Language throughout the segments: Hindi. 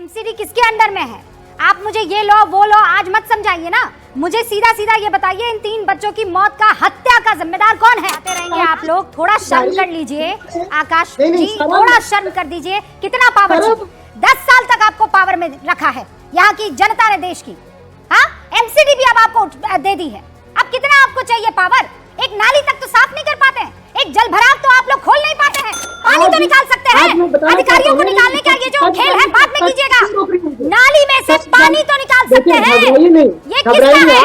एमसीडी किसके अंडर में है? आप मुझे ये लो वो लो आज मत समझाइए ना, मुझे सीधा सीधा ये बताइए इन 3 बच्चों की मौत का हत्या का जिम्मेदार कौन है? आते रहेंगे आप लोग, थोड़ा शर्म कर लीजिए आकाश जी, थोड़ा शर्म कर दीजिए। कितना पावर, 10 साल तक आपको पावर में रखा है यहाँ की जनता ने, देश की। हाँ, एमसीडी भी अब आपको दे दी है, अब कितना आपको चाहिए पावर? एक नाली तक तो साफ नहीं कर पाते हैं, एक जल भराव तो आप लोग खोल नहीं पाते हैं, पानी तो निकाल सकते हैं। अधिकारियों को निकालने का ये जो खेल है बाद में कीजिएगा, नाली में से पानी तो निकाल सकते हैं। ये किसका है?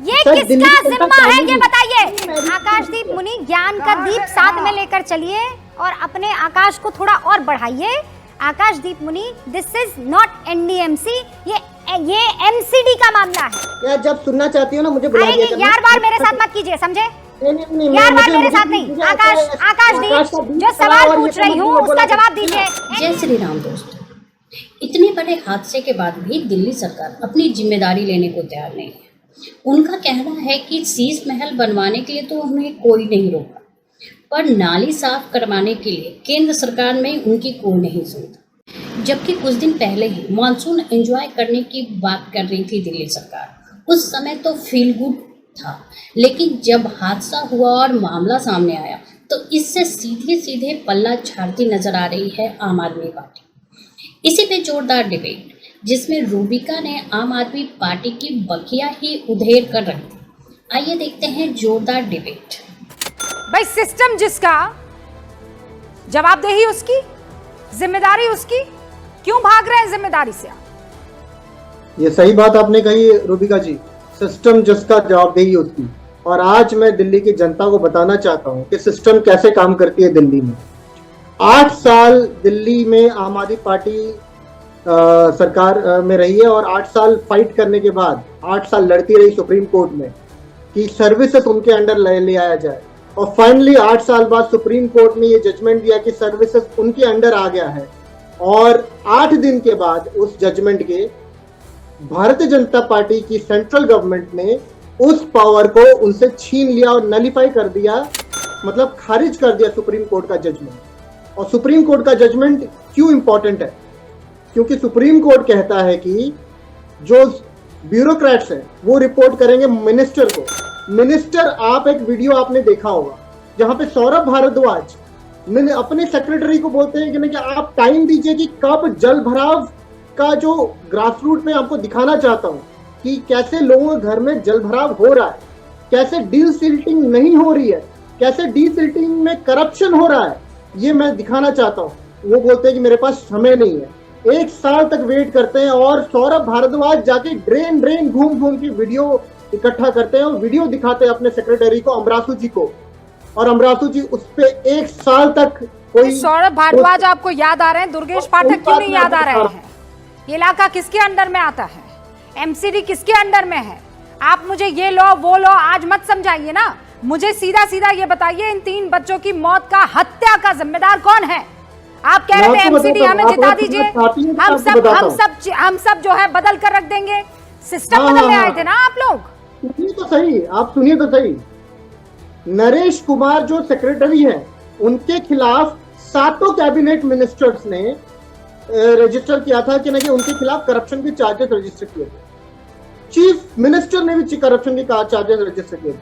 ये किसका जिम्मा है ये बताइए। आकाशदीप मुनि, ज्ञान का दीप साथ में लेकर चलिए और अपने आकाश को थोड़ा और बढ़ाइए। आकाशदीप मुनि, दिस इज नॉट एनडीएमसी, ये एमसीडी का मामला है। यार जब सुनना चाहती हो ना मुझे बुला दिया करना। यार बार मेरे साथ मत कीजिए, समझे? नहीं, यार बार मेरे साथ नहीं। आकाशदीप, जो सवाल पूछ रही हूँ उसका जवाब दीजिए। जय श्री राम दोस्तों, इतने बड़े हादसे के बाद भी दिल्ली सरकार अपनी जिम्मेदारी लेने को तैयार नहीं है। उनका कहना है कि शीश महल बनवाने के लिए तो हमें कोई नहीं रोका, पर नाली साफ करवाने के लिए केंद्र सरकार में उनकी कोई नहीं सुनता। जबकि कुछ दिन पहले ही मानसून एंजॉय करने की बात कर रही थी दिल्ली सरकार, उस समय तो फील गुड था, लेकिन जब हादसा हुआ और मामला सामने आया तो इससे सीधे सीधे पल्ला झाड़ती नजर आ रही है आम आदमी पार्टी। इसी पे जोरदार डिबेट, जिसमें रूबिका ने आम आदमी पार्टी की बखिया ही उधेड़ कर रख दी। आइए देखते हैं जोरदार डिबेट। भाई सिस्टम जिसका, जवाबदेही उसकी, जिम्मेदारी उसकी, क्यों भाग रहे हैं जिम्मेदारी से? ये सही बात आपने कही रूबिका जी, सिस्टम जिसका जवाबदेही उसकी। और आज मैं दिल्ली की जनता को बताना चाहता हूँ कि सिस्टम कैसे काम करती है दिल्ली में। 8 साल दिल्ली में आम आदमी पार्टी सरकार में रही है और 8 साल फाइट करने के बाद 8 साल लड़ती रही सुप्रीम कोर्ट में कि सर्विसेज उनके अंडर ले आया जाए। और फाइनली 8 साल बाद सुप्रीम कोर्ट ने ये जजमेंट दिया कि सर्विसेज उनके अंडर आ गया है। और 8 दिन के बाद उस जजमेंट के भारतीय जनता पार्टी की सेंट्रल गवर्नमेंट ने उस पावर को उनसे छीन लिया और नलीफाई कर दिया, मतलब खारिज कर दिया सुप्रीम कोर्ट का जजमेंट। और सुप्रीम कोर्ट का जजमेंट क्यों इंपॉर्टेंट है? क्योंकि सुप्रीम कोर्ट कहता है कि जो ब्यूरोक्रेट्स हैं वो रिपोर्ट करेंगे मिनिस्टर को। मिनिस्टर, आप एक वीडियो आपने देखा होगा जहां पे सौरभ भारद्वाज अपने सेक्रेटरी को बोलते हैं कि आप टाइम दीजिए कि कब जल भराव का जो ग्रास रूट में आपको दिखाना चाहता हूं कि कैसे लोगों के घर में जल भराव हो रहा है, कैसे डी सिल्टिंग नहीं हो रही है, कैसे डी सिल्टिंग में करप्शन हो रहा है, ये मैं दिखाना चाहता हूं। वो बोलते हैं कि मेरे पास समय नहीं है। 1 साल तक वेट करते हैं और सौरभ भारद्वाज जाके ड्रेन घूम घूम के वीडियो इकट्ठा करते हैं और वीडियो दिखाते हैं अपने सेक्रेटरी को, अमरासू जी को, और अमरासू जी उस पे 1 साल तक कोई। सौरभ भारद्वाज आपको याद आ रहे हैं? दुर्गेश पाठक क्यों नहीं याद आ रहे हैं? ये इलाका किसके अंडर में आता है? एमसीडी किसके अंडर में है? आप मुझे ये लो वो लो आज मत समझाइए ना, मुझे सीधा सीधा ये बताइए इन 3 बच्चों की मौत का हत्या का जिम्मेदार कौन है? आप कह रहे थे एमसीडी हमें जिता दीजिए, हम सब जो है बदल कर रख देंगे। सिस्टम बदलने आए थे ना आप लोग। सुनिए तो सही, आप सुनिए तो सही। नरेश कुमार जो सेक्रेटरी हैं, उनके खिलाफ 7 कैबिनेट मिनिस्टर्स ने रजिस्टर किया था कि उनके खिलाफ करप्शन के चार्जेस रजिस्टर किए थे। चीफ मिनिस्टर ने भी करप्शन के चार्जेस रजिस्टर किए थे।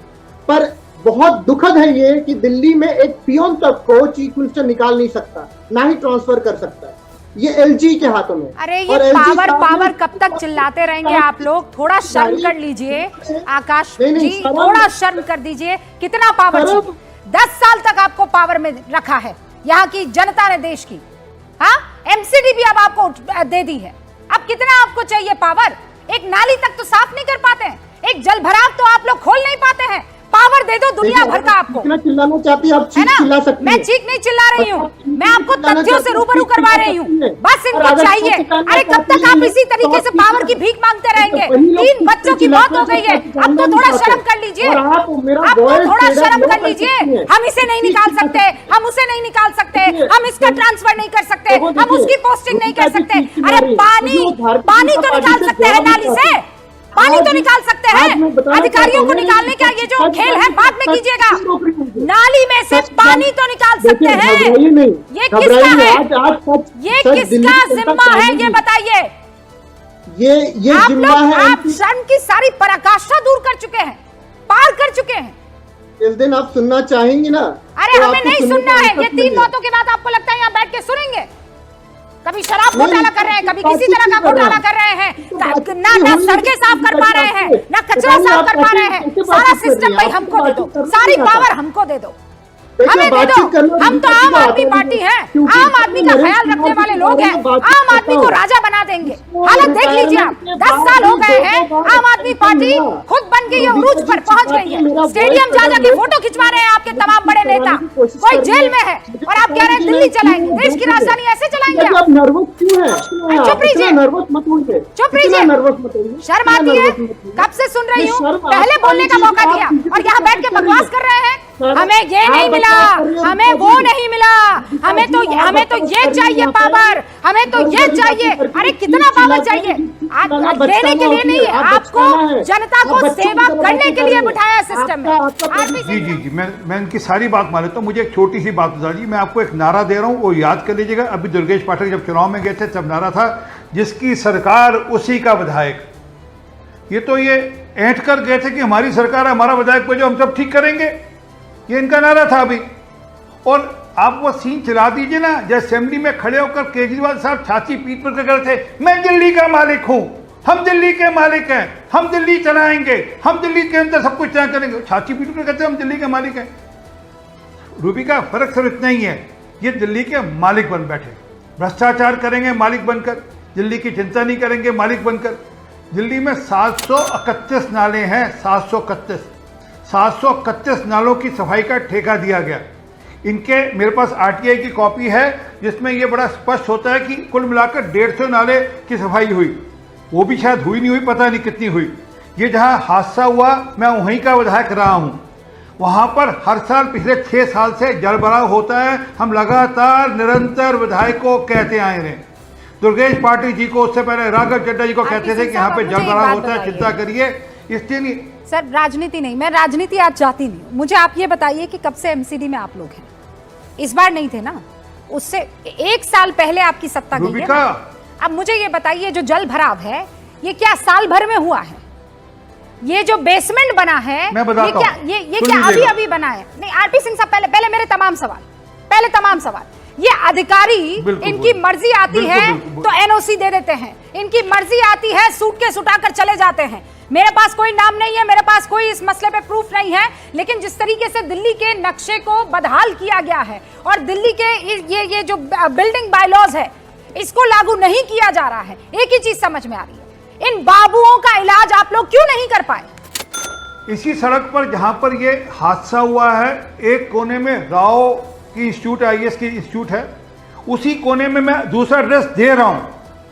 पर बहुत दुखद है ये कि दिल्ली में एक पियोन तक को चीफ मिनिस्टर निकाल नहीं सकता, ना ही ट्रांसफर कर सकता है। ये एलजी के हाथों में। अरे ये पावर कब तक चिल्लाते रहेंगे आप लोग? थोड़ा शर्म कर लीजिए आकाश जी, थोड़ा शर्म कर दीजिए। कितना पावर? 10 साल तक आपको पावर में रखा है यहाँ की जनता ने, देश की। हाँ, एमसीडी भी अब आपको दे दी है, अब कितना आपको चाहिए पावर? एक नाली तक तो साफ नहीं कर पाते हैं, एक जल भराव तो आप लोग खोल नहीं पाते हैं, पावर दे दो दुनिया भर का आपको। कितना चिल्लाना चाहती है आप? चिल्ला सकती मैं चीख नहीं चिल्ला रही हूँ, मैं आपको तथ्यों से रूबरू करवा रही हूँ। बस इनको चाहिए। अरे कब तक आप इसी तरीके से पावर की भीख मांगते रहेंगे? 3 बच्चों की मौत हो गई है, अब तो थोड़ा शर्म कर लीजिए, अब तो थोड़ा शर्म कर लीजिए। हम इसे नहीं निकाल सकते, हम उसे नहीं निकाल सकते, हम इसका ट्रांसफर नहीं कर सकते, हम उसकी पोस्टिंग नहीं कर सकते। अरे पानी तो निकाल सकते हैं नाली से, पानी तो निकाल सकते हैं। अधिकारियों को निकालने का ये जो खेल है बाद में कीजिएगा। नाली में से पानी तो निकाल सकते हैं। ये किसका है? ये किसका जिम्मा है ये बताइए। ये आप जिम्मा लोग है आप शर्म की सारी पराकाष्ठा दूर कर चुके हैं, पार कर चुके हैं। इस दिन आप सुनना चाहेंगी ना? अरे तो हमें आपको नहीं सुनने सुनना का है। अवसर ये 3 मिलेगा। मौतों के बाद आपको लगता है यहाँ बैठ के सुनेंगे? कभी शराब नहीं, घोटाला कर रहे हैं, कभी किसी बातचीत तरह का नहीं कर रहा। घोटाला कर रहे हैं, तो बातचीत ना नहीं हुई, सड़कें साफ कर पा रहे हैं, ना कचरा बताइए साफ आप कर पा कैसे- रहे हैं। कैसे सारा बातचीत कर रही सिस्टम हैं? भाई आपको हमको दे दो, बातचीत करना सारी नहीं आता। पावर हमको दे दो, देखिए, हमें दे दो। बातचीत करना हम तो दूसरी आम बात आदमी है, पार्टी है, क्योंकि आम आदमी का नरेंद्र ख्याल रखने कुमार वाले के लोग बारे हैं। में बातचीत आम आदमी करता को हूं। राजा बना देंगे। उसको हालत देख लीजिए आप, रिटायरमेंट के 10 साल हो बाद गए भी हैं, दो बार आम आदमी पार्टी मिला। खुद बन के ये तो उरूज पर पहुंच गई है। मेरा स्टेडियम voice जा जाके बदल फोटो खिंचवा रहे हैं आपके तमाम बड़े नेता। करने की कोशिश कोई कर रही जेल है। में है मुझे और आप कह रहे हैं पता दिल्ली नहीं चलाएंगे, क्यों देश की राजधानी ऐसे चलाएंगे देखिए, आप? आप नर्वस क्यों हैं? चुप रहिए। नर्वस मत होइए। चुप इतना रहिए। नर्वस मत होइए। शर्म इतना आती है? नर्वस मत होइए। कब से सुन रही ये हूँ, शर्म पहले आपको बोलने का आनी मौका चाहिए। दिया आप किसी और को यहाँ बैठ के सपोर्ट बकवास कर रहे हैं। हमें ये नहीं मिला, हमें वो नहीं मिला, हमें तो ये चाहिए पावर, हमें तो ये चाहिए। अरे कितना पावर चाहिए? आप देने के लिए नहीं है, आपको जनता को सेवा करने के लिए बिठाया सिस्टम में। आदमी जी जी जी, मैं इनकी सारी बात मान लेता हूँ। मुझे एक छोटी सी बात बता दीजिए, मैं आपको एक नारा दे रहा हूँ, वो याद कर लीजिएगा। अभी दुर्गेश पाठक जब चुनाव में गए थे तब नारा था, जिसकी सरकार उसी का विधायक। ये तो ये ऐंठ कर गए थे कि हमारी सरकार है, हमारा विधायक को जो हम सब ठीक करेंगे, ये इनका नारा था अभी। और आप वो सीन चला दीजिए ना, जब असेंबली में खड़े होकर केजरीवाल साहब छाती पीट पर कर रहे थे, मैं दिल्ली का मालिक हूँ, हम दिल्ली के मालिक हैं, हम दिल्ली चलाएंगे, हम दिल्ली के अंदर सब कुछ तय करेंगे। छाती पीट कर कहते हैं हम दिल्ली के मालिक हैं। रूबी का फर्क सिर्फ इतना ही है, ये दिल्ली के मालिक बन बैठे, भ्रष्टाचार करेंगे मालिक बनकर, दिल्ली की चिंता नहीं करेंगे मालिक बनकर। दिल्ली में 731 नाले हैं, 731 नालों की सफाई का ठेका दिया गया। इनके मेरे पास आरटीआई की कॉपी है जिसमें यह बड़ा स्पष्ट होता है कि कुल मिलाकर 150 नाले की सफाई हुई, वो भी शायद हुई नहीं हुई, पता नहीं कितनी हुई। ये जहां हादसा हुआ मैं वहीं का विधायक रहा हूं, वहां पर हर साल पिछले 6 साल से जल भराव होता है। हम लगातार निरंतर विधायक को कहते आए हैं, दुर्गेश पाटिल जी को, उससे पहले राघव चड्डा जी को कहते थे कि यहाँ पे जल भराव होता है, चिंता करिए। इसलिए नहीं सर, राजनीति नहीं, मैं राजनीति आज चाहती नहीं हूँ। मुझे आप ये बताइए कि कब से एमसीडी में आप लोग हैं? इस बार नहीं थे ना, उससे 1 साल पहले आपकी सत्ता गई है ना? अब मुझे ये बताइए, जो जल भराव है ये क्या साल भर में हुआ है? ये जो बेसमेंट बना है मैं बताता ये क्या अभी अभी बना है? नहीं, आरपी सिंह साहब, पहले मेरे तमाम सवाल। ये अधिकारी इनकी मर्जी आती है तो एनओसी दे देते हैं, इनकी मर्जी आती है सूटकेस उठाकर चले जाते हैं। मेरे पास कोई नाम नहीं है, मेरे पास कोई इस मसले पे प्रूफ नहीं है, लेकिन जिस तरीके से दिल्ली के नक्शे को बदहाल किया गया है और दिल्ली के ये जो बिल्डिंग बायलॉज है इसको लागू नहीं किया जा रहा है, एक ही चीज समझ में आ रही है, इन बाबुओं का इलाज आप लोग क्यों नहीं कर पाए? इसी सड़क पर जहां पर ये हादसा हुआ है, एक कोने में राव की इंस्टीट्यूट, आईएएस की इंस्टीट्यूट है, उसी कोने में मैं दूसरा एड्रेस दे रहा हूं,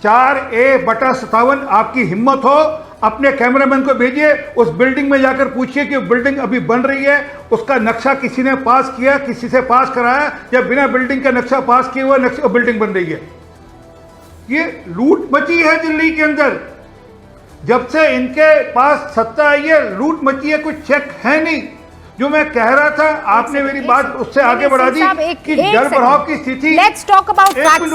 4A/57। आपकी हिम्मत हो अपने कैमरामैन को भेजिए, उस बिल्डिंग में जाकर पूछिए कि बिल्डिंग अभी बन रही है, उसका नक्शा किसी ने पास किया, किसी से पास कराया, या बिना बिल्डिंग का नक्शा पास किए हुआ नक्शा बिल्डिंग बन रही है। ये लूट मची है दिल्ली के अंदर, जब से इनके पास सत्ता आई है लूट मची है, कुछ चेक है नहीं। जो मैं कह रहा था, आपने मेरी बात उससे आगे बढ़ा दी कि जल भराव की स्थिति। Let's talk about facts.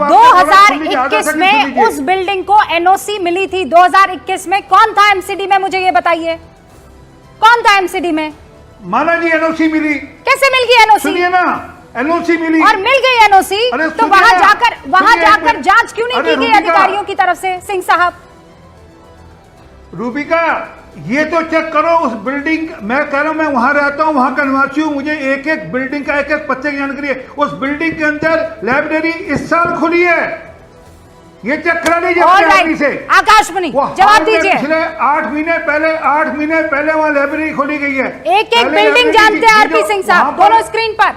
2021 में उस बिल्डिंग को एनओसी मिली थी। 2021 में कौन था एमसीडी में? मुझे ये बताइए, कौन था एमसीडी में? माना जी एनओसी मिली। कैसे मिल गई एनओसी? सुनिए ना, एनओसी मिली और मिल गई एनओसी, तो वहां जाकर जांच क्यों नहीं की गई अधिकारियों की तरफ से? सिंह साहब, रूबिका, ये तो चेक करो उस बिल्डिंग। मैं कह रहा हूं, मैं वहां रहता हूं, वहां का निवासी हूं, मुझे एक एक बिल्डिंग का एक एक पत्ते की जानकारी है। उस बिल्डिंग के अंदर लाइब्रेरी इस साल खुली है, ये चेक करा लीजिए अपने आदमी से। आकाशवाणी जवाब दीजिए। पिछले 8 महीने पहले वहां लाइब्रेरी खोली गई है। एक बिल्डिंग जानते हैं आरपी सिंह साहब, दोनों स्क्रीन पर।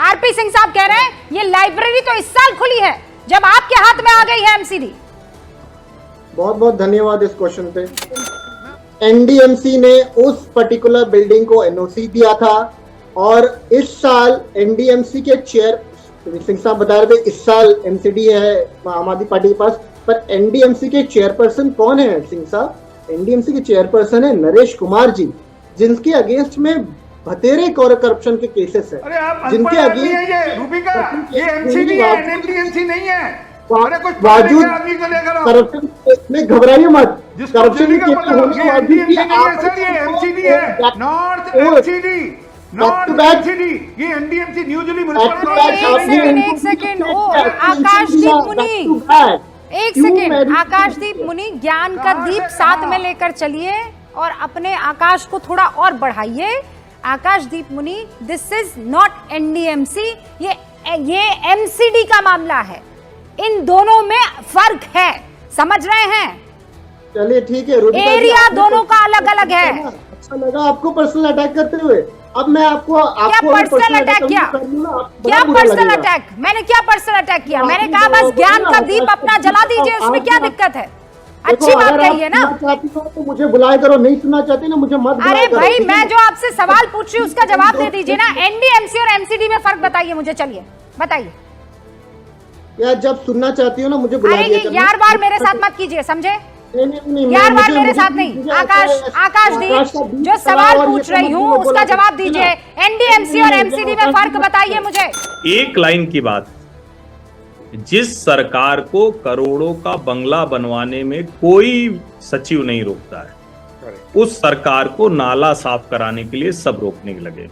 आरपी सिंह साहब कह रहे हैं ये लाइब्रेरी तो इस साल खुली है, जब आपके हाथ में आ गई है एमसीडी। बहुत बहुत धन्यवाद इस क्वेश्चन पे। एनडीएमसी ने उस पर्टिकुलर बिल्डिंग को एनओसी दिया था, और इस साल एनडीएमसी के चेयर, सिंह साहब बता रहे थे इस साल एमसीडी है आम आदमी पार्टी के पास, पर एनडीएमसी के चेयरपर्सन कौन है सिंह साहब? एनडीएमसी के चेयरपर्सन है नरेश कुमार जी, जिनके अगेंस्ट में भतेरे करप्शन के केसेस है, अरे आप जिनके अगेंस्ट। ये रूबिका, ये एमसीडी है, एनडीएमसी नहीं है। अरे कुछ बावजूद आदमी को लेकर आओ। करप्शन में घबराइए मत, जिसको करप्शन दिल्ली के का केस पता हो, होने ये के बावजूद भी NDMC नहीं है आप सर, ये MCD है, north MCD, north back- MCD, ये NDMC न्यू दिल्ली एक सेकंड, ओ आकाशदीप मुनि, एक सेकंड, आकाशदीप मुनि, ज्ञान का दीप साथ में लेकर चलिए और अपने आकाश को थोड़ा और बढ़ाइए। आकाशदीप मुनि, दिस इज नॉट NDMC, ये MCD का मामला है, इन दोनों में फर्क है, समझ रहे हैं? चलिए ठीक है, रुबिका जी, एरिया आपने दोनों का अलग अलग है। अच्छा लगा आपको पर्सनल अटैक करते हुए। अब मैं आपको क्या पर्सनल अटैक किया? क्या पर्सनल अटैक? मैंने क्या पर्सनल अटैक किया? मैंने कहा बस ज्ञान का दीप अपना जला दीजिए, उसमें क्या दिक्कत है? अच्छी बात कही ना। चाहती हो तो मुझे बुलाया करो, नहीं सुनना चाहती ना मुझे मत बुलाया अरे करो, भाई, ठीक मैं है? जो आपसे सवाल पूछ रही हूँ उसका जवाब दे दीजिए ना। NDMC और MCD में फर्क बताइए मुझे, चलिए बताइए। यार जब सुनना चाहती हो ना मुझे बुला अरे दिया ये करना। यार बार मेरे साथ मत कीजिए, समझे? नहीं, यार बार मुझे- मेरे साथ मुझे- नहीं। मुझे आकाशदीप, जो सवाल पूछ रही हूँ उसका जवाब दीजिए। NDMC और MCD में फर्क बताइए मुझे। एक लाइन की बात, जिस सरकार को करोड़ों का बंगला बनवाने में कोई सचिव नहीं रोकता है, उस सरकार को नाला साफ कराने के लिए सब रोकने लगे।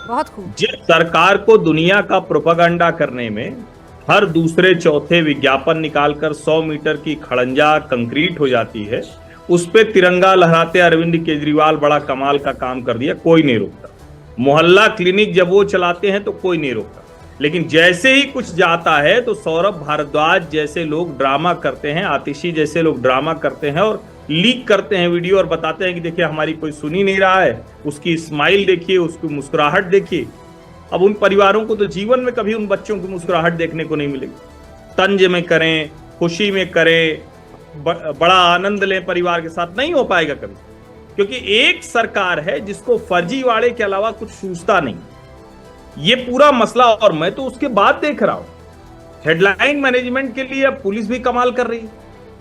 बहुत खूब। जिस सरकार को दुनिया का प्रोपागंडा करने में हर दूसरे चौथे विज्ञापन निकालकर 100 मीटर की खड़ंजा कंक्रीट हो जाती है, उस पे तिरंगा लहराते अरविंद केजरीवाल बड़ा कमाल का काम कर दिया, कोई नहीं रोकता। मोहल्ला क्लिनिक जब वो चलाते हैं तो कोई नहीं रोकता, लेकिन जैसे ही कुछ जाता है तो सौरभ भारद्वाज जैसे लोग ड्रामा करते हैं, आतिशी जैसे लोग ड्रामा करते हैं और लीक करते हैं वीडियो और बताते हैं कि देखिए हमारी कोई सुन ही नहीं रहा है, उसकी स्माइल देखिए, उसकी मुस्कुराहट देखिए। अब उन परिवारों को तो जीवन में कभी उन बच्चों की मुस्कुराहट देखने को नहीं मिलेगी। तंज में करें, खुशी में करें, बड़ा आनंद लें परिवार के साथ, नहीं हो पाएगा कभी, क्योंकि एक सरकार है जिसको फर्जीवाड़े के अलावा कुछ सूझता नहीं। ये पूरा मसला, और मैं तो उसके बाद देख रहा हूं हेडलाइन मैनेजमेंट के लिए अब पुलिस भी कमाल कर रही है।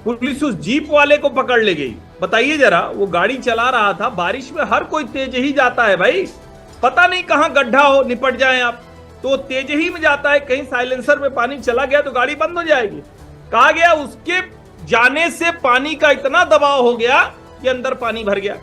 पुलिस उस जीप वाले को पकड़ ले गई। बताइए जरा, वो गाड़ी चला रहा था, बारिश में हर कोई तेज ही जाता है भाई, पता नहीं कहां गड्ढा हो निपट जाए आप, तो तेज ही में जाता है, कहीं साइलेंसर में पानी चला गया तो गाड़ी बंद हो जाएगी। कहा गया उसके जाने से पानी का इतना दबाव हो गया कि अंदर पानी भर गया।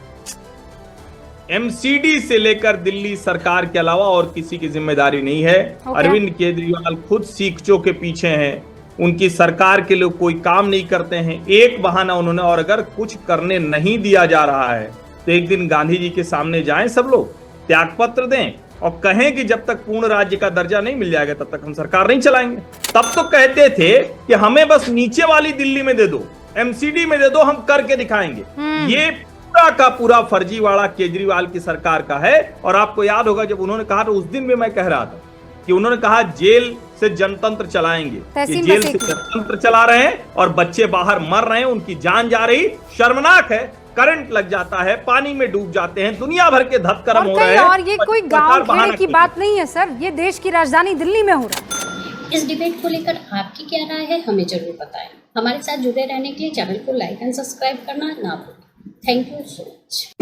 MCD से लेकर दिल्ली सरकार के अलावा और किसी की जिम्मेदारी नहीं है। अरविंद केजरीवाल खुद सीखचों के पीछे हैं, उनकी सरकार के लोग कोई काम नहीं करते हैं, एक बहाना उन्होंने, और अगर कुछ करने नहीं दिया जा रहा है तो एक दिन गांधी जी के सामने जाएं सब लोग, त्यागपत्र दें और कहें कि जब तक पूर्ण राज्य का दर्जा नहीं मिल जाएगा तब तक हम सरकार नहीं चलाएंगे। तब तो कहते थे कि हमें बस नीचे वाली दिल्ली में दे दो, MCD में दे दो, हम करके दिखाएंगे। ये पूरा का पूरा फर्जीवाड़ा केजरीवाल की सरकार का है। और आपको याद होगा जब उन्होंने कहा, तो उस दिन भी मैं कह रहा था कि उन्होंने कहा जेल से जनतंत्र चलाएंगे, कि जेल से जनतंत्र चला रहे हैं और बच्चे बाहर मर रहे हैं, उनकी जान जा रही, शर्मनाक है। करंट लग जाता है, पानी में डूब जाते हैं, दुनिया भर के धक्करम हो रहे हैं। और ये कोई गांव खेड़े की बात नहीं है सर, ये देश की राजधानी दिल्ली में हो रहा है। इस डिबेट को लेकर आपकी क्या राय है, हमें जरूर बताएं। हमारे साथ जुड़े रहने के लिए चैनल को लाइक एंड सब्सक्राइब करना ना भूलें। Thank you so much.